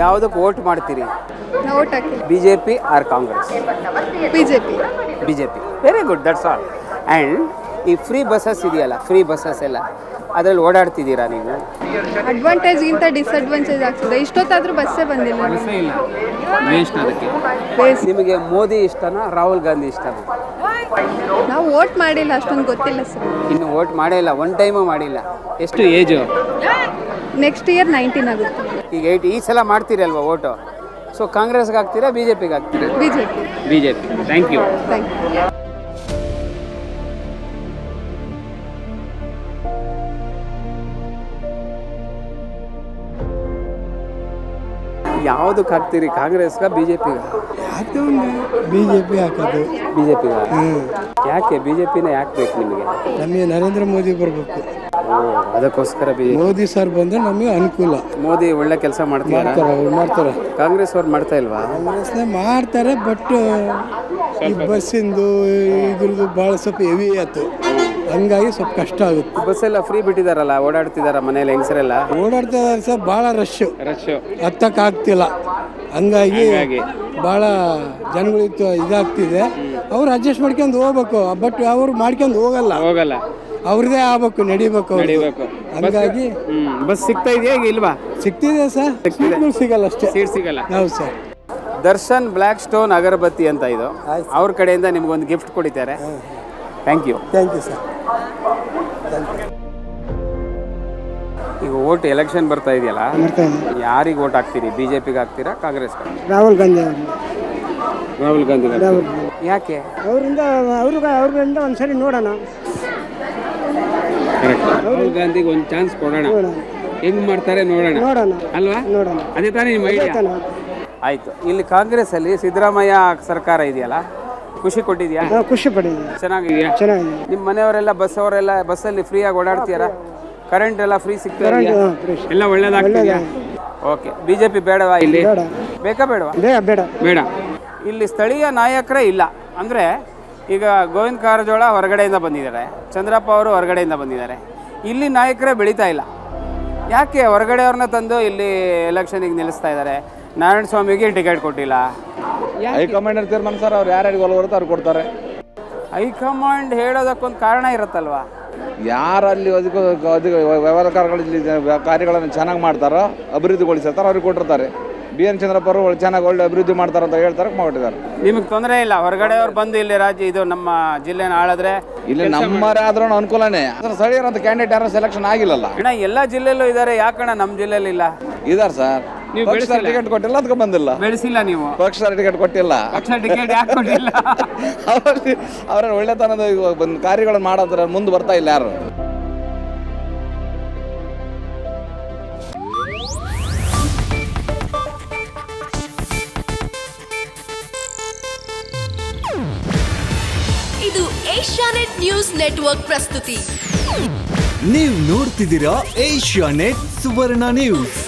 ಯಾವುದಕ್ಕೆ ವೋಟ್ ಮಾಡ್ತೀರಿ? ಓಟ್ ಹಾಕಿ BJP or Congress? BJP. BJP. Very good, that's all. And ಈ ಫ್ರೀ ಬಸ್ಸಸ್ ಇದೆಯಲ್ಲ, ಫ್ರೀ ಬಸ್ಸಸ್ ಎಲ್ಲ ಅದರಲ್ಲಿ ಓಡಾಡ್ತಿದ್ದೀರಾ ನೀವು? ಅಡ್ವಾಂಟೇಜ್ಗಿಂತ ಡಿಸ್ಅಡ್ವಾಂಟೇಜ್ ಆಗ್ತದೆ. ಇಷ್ಟೊತ್ತಾದರೂ ಬಸ್ಸೇ ಬಂದಿಲ್ಲ. ಬಸ್ಸೇ ಇಲ್ಲ, ವೇಸ್ಟ್ ಅದಕ್ಕೆ. Waste. ನಿಮಗೆ ಮೋದಿ ಇಷ್ಟನಾ ರಾಹುಲ್ ಗಾಂಧಿ ಇಷ್ಟನಾ? ನಾವು ವೋಟ್ ಮಾಡಿಲ್ಲ, ಅಷ್ಟೊಂದು ಗೊತ್ತಿಲ್ಲ ಸರ್. ಇನ್ನು ವೋಟ್ ಮಾಡೇ ಇಲ್ಲ, ಒನ್ ಟೈಮು ಮಾಡಿಲ್ಲ. ಎಷ್ಟು ಏಜು? ನೆಕ್ಸ್ಟ್ ಇಯರ್ 19 ಆಗುತ್ತೆ. ಈಗ 8 ಈ ಸಲ ಮಾಡ್ತೀರಲ್ವ ವೋಟು? ಸೊ ಕಾಂಗ್ರೆಸ್ಗೆ ಹಾಕ್ತೀರಾ BJPಗೆ ಹಾಕ್ತೀರಾ? BJP. BJP. Thank you. Thank you. ಯಾವುದಕ್ಕೆ ಹಾಕ್ತೀರಿ, ಕಾಂಗ್ರೆಸ್ಗ BJPಗೆ? BJP ಹಾಕೋದು. BJPಗೆ. ಯಾಕೆ BJPನ ಯಾಕೆ ಬೇಕು ನಿಮಗೆ? ನಮಗೆ ನರೇಂದ್ರ ಮೋದಿ ಬರಬೇಕು. ಅದಕ್ಕೋಸ್ಕರ ಮೋದಿ ಸರ್ ಬಂದ್ರೆ ನಮಗೆ ಅನುಕೂಲ. ಮೋದಿ ಒಳ್ಳೆ ಕೆಲಸ ಮಾಡ್ತಾರೆ. ಕಾಂಗ್ರೆಸ್ ಅವ್ರು ಮಾಡ್ತಾ ಇಲ್ವಾ? ಕಾಂಗ್ರೆಸ್ನ ಮಾಡ್ತಾರೆ, ಬಟ್ ಈ ಬಸ್ಸಿಂದು ಇದ್ರದ್ದು ಭಾಳ ಸ್ವಲ್ಪ ಹೆವಿ ಆಯ್ತು, ಹಂಗಾಗಿ ಸ್ವಲ್ಪ ಕಷ್ಟ ಆಗುತ್ತೆ. ಬಸ್ಸೆಲ್ಲ ಫ್ರೀ ಬಿಟ್ಟಿದಾರಲ್ಲ, ಓಡಾಡ್ತಿದಾರ ಮನೇಲಿ ಹೆಂಗಸರೆಲ್ಲ? ಓಡಾಡ್ತಾ ಸರ್ ಭಾಳ ರಶ್ ರಶ್ ಹತ್ತಕ್ಕಾಗ್ತಿಲ್ಲ, ಹಂಗಾಗಿ ಭಾಳ ಜನಗಳಿತ್ತು ಇದಾಗ್ತಿದೆ. ಅವ್ರು ಅಡ್ಜಸ್ಟ್ ಮಾಡ್ಕೊಂಡು ಹೋಗ್ಬೇಕು, ಬಟ್ ಅವ್ರು ಮಾಡ್ಕೊಂಡು ಹೋಗಲ್ಲ, ಅವ್ರದೇ ಆಗ್ಬೇಕು, ನಡಿಬೇಕು. ಹಂಗಾಗಿ ಬಸ್ ಸಿಗ್ತಾ ಇದೆಯಾ ಈಗ ಇಲ್ವಾ? ಸಿಗ್ತಿದೆ ಸರ್, ಸೀಟ್ಗಳು ಸಿಗಲ್ಲ ಅಷ್ಟೇ. ಸೀಟ್ ಸಿಗಲ್ಲ. ಹೌದು sir. Darshan black stone agarbatti ಅಂತ ಇದು, ಅವ್ರ ಕಡೆಯಿಂದ ನಿಮ್ಗೊಂದು ಗಿಫ್ಟ್ ಕೊಟ್ಟಿದ್ದಾರೆ. Thank you. Thank you sir. ಈಗ ವೋಟ್ ಎಲೆಕ್ಷನ್ ಬರ್ತಾ ಇದೆಯಲ್ಲ, ಯಾರಿಗೆ ವೋಟ್ ಹಾಕ್ತೀರಿ? BJPಗೆ ಹಾಕ್ತೀರಾ ಕಾಂಗ್ರೆಸ್ಗೆ? ರಾಹುಲ್ ಗಾಂಧಿ ಅವರು. ರಾಹುಲ್ ಗಾಂಧಿ. ಯಾಕೆ? ಅವ್ರಿಂದ ಒಂದ್ಸರಿ ನೋಡೋಣ. ರಾಹುಲ್ ಗಾಂಧಿಗೆ ಒಂದು ಚಾನ್ಸ್ ಕೊಡೋಣ, ಹೆಂಗ್ ಮಾಡ್ತಾರೆ ನೋಡೋಣ ಅಲ್ವಾ? ಅದೇ ತಾನೇ ನಿಮ್ಮ ಐಡಿಯಾ? ಆಯ್ತು. ಇಲ್ಲಿ ಕಾಂಗ್ರೆಸ್ ಅಲ್ಲಿ ಸಿದ್ದರಾಮಯ್ಯ ಸರ್ಕಾರ ಇದೆಯಲ್ಲ, ಖುಷಿ ಕೊಟ್ಟಿದ್ಯಾ? ಖುಷಿ ಪಡಿದೆ. ಚೆನ್ನಾಗಿದೆಯಾ? ನಿಮ್ಮ ಮನೆಯವರೆಲ್ಲ ಅವರೆಲ್ಲ ಬಸ್ಸಲ್ಲಿ ಫ್ರೀಯಾಗಿ ಓಡಾಡ್ತೀರಾ? ಕರೆಂಟ್ ಎಲ್ಲ ಫ್ರೀ ಸಿಗ್ತಾ ಇದೆಯಾ? ಎಲ್ಲ ಒಳ್ಳೇದಾಗ್ತಿದೆಯಾ? ಓಕೆ. BJP ಬೇಡವಾ ಇಲ್ಲಿ? ಬೇಕಾ ಬೇಡವಾ? ಬೇಡ. ಇಲ್ಲಿ ಸ್ಥಳೀಯ ನಾಯಕರೇ ಇಲ್ಲ. ಅಂದರೆ ಈಗ ಗೋವಿಂದ ಕಾರಜೋಳ ಹೊರಗಡೆಯಿಂದ ಬಂದಿದ್ದಾರೆ, ಚಂದ್ರಪ್ಪ ಅವರು ಹೊರಗಡೆಯಿಂದ ಬಂದಿದ್ದಾರೆ. ಇಲ್ಲಿ ನಾಯಕರೇ ಬೆಳೀತಾ ಇಲ್ಲ. ಯಾಕೆ ಹೊರಗಡೆಯವ್ರನ್ನ ತಂದು ಇಲ್ಲಿ ಎಲೆಕ್ಷನಿಗೆ ನಿಲ್ಲಿಸ್ತಾ ಇದ್ದಾರೆ? ನಾರಾಯಣ ಸ್ವಾಮಿಗೆ ಟಿಕೆಟ್ ಕೊಟ್ಟಿಲ್ಲ. ಹೈಕಮಾಂಡ್ ತೀರ್ಮಾನ ಸರ್, ಅವ್ರು ಯಾರ್ಯಾರಿಗೆ ಒಲ ಬರುತ್ತೆ ಅವ್ರು ಕೊಡ್ತಾರೆ. ಹೈಕಮಾಂಡ್ ಹೇಳೋದಕ್ಕೊಂದು ಕಾರಣ ಇರುತ್ತಲ್ವಾ? ಯಾರಲ್ಲಿ ಅಧಿಕ ವ್ಯವಹಾರಗಳು ಇಲ್ಲಿ ಕಾರ್ಯಗಳನ್ನು ಚೆನ್ನಾಗಿ ಮಾಡ್ತಾರೋ, ಅಭಿವೃದ್ಧಿಗೊಳಿಸಿರ್ತಾರೋ ಅವ್ರಿಗೆ ಕೊಟ್ಟಿರ್ತಾರೆ. BN ಚಂದ್ರಪ್ಪ ಅವರು ಚೆನ್ನಾಗಿ ಒಳ್ಳೆ ಅಭಿವೃದ್ಧಿ ಮಾಡ್ತಾರೆ ಅಂತ ಹೇಳ್ತಾರೆ, ಮಾಡಿದ್ದಾರೆ. ನಿಮಗೆ ತೊಂದರೆ ಇಲ್ಲ ಹೊರಗಡೆಯವ್ರು ಬಂದು ಇಲ್ಲಿ ಇದು ನಮ್ಮ ಜಿಲ್ಲೆನ ಆಳಿದ್ರೆ? ಇಲ್ಲಿ ನಮ್ಮರೇ ಆದ್ರೂ ಅನುಕೂಲನೇ. ಸ್ಥಳೀಯರಂತ ಕ್ಯಾಂಡಿಡೇಟ್ ಯಾರು ಸೆಲೆಕ್ಷನ್ ಆಗಿಲ್ಲಲ್ಲ. ಅಣ್ಣ ಎಲ್ಲ ಜಿಲ್ಲೆಯಲ್ಲೂ ಇದ್ದಾರೆ, ಯಾಕಣ್ಣ ನಮ್ಮ ಜಿಲ್ಲೆಯಲ್ಲಿ ಇಲ್ಲ? ಇದಾರೆ ಸರ್. ನೀವು ಟಿಕೆಟ್ ಕೊಟ್ಟಿಲ್ಲ, ಅದಕ್ಕೆ ಬಂದಿಲ್ಲ. ಬೆಳೆಸಿಲ್ಲ ನೀವು? ಪಕ್ಷ ಟಿಕೆಟ್ ಕೊಟ್ಟಿಲ್ಲ. ಟಿಕೆಟ್ ಯಾಕೆ ಕೊಟ್ಟಿಲ್ಲ? ಅವರ ಒಳ್ಳೆತನದ ಕಾರ್ಯಗಳನ್ನು ಮಾಡೋದ್ರ ಮುಂದೆ ಬರ್ತಾ ಇಲ್ಲ ಯಾರು. ಇದು ಏಷ್ಯಾನೆಟ್ ನ್ಯೂಸ್ ನೆಟ್ವರ್ಕ್ ಪ್ರಸ್ತುತಿ. ನೀವು ನೋಡ್ತಿದ್ದೀರಾ ಏಷ್ಯಾನೆಟ್ ಸುವರ್ಣ ನ್ಯೂಸ್.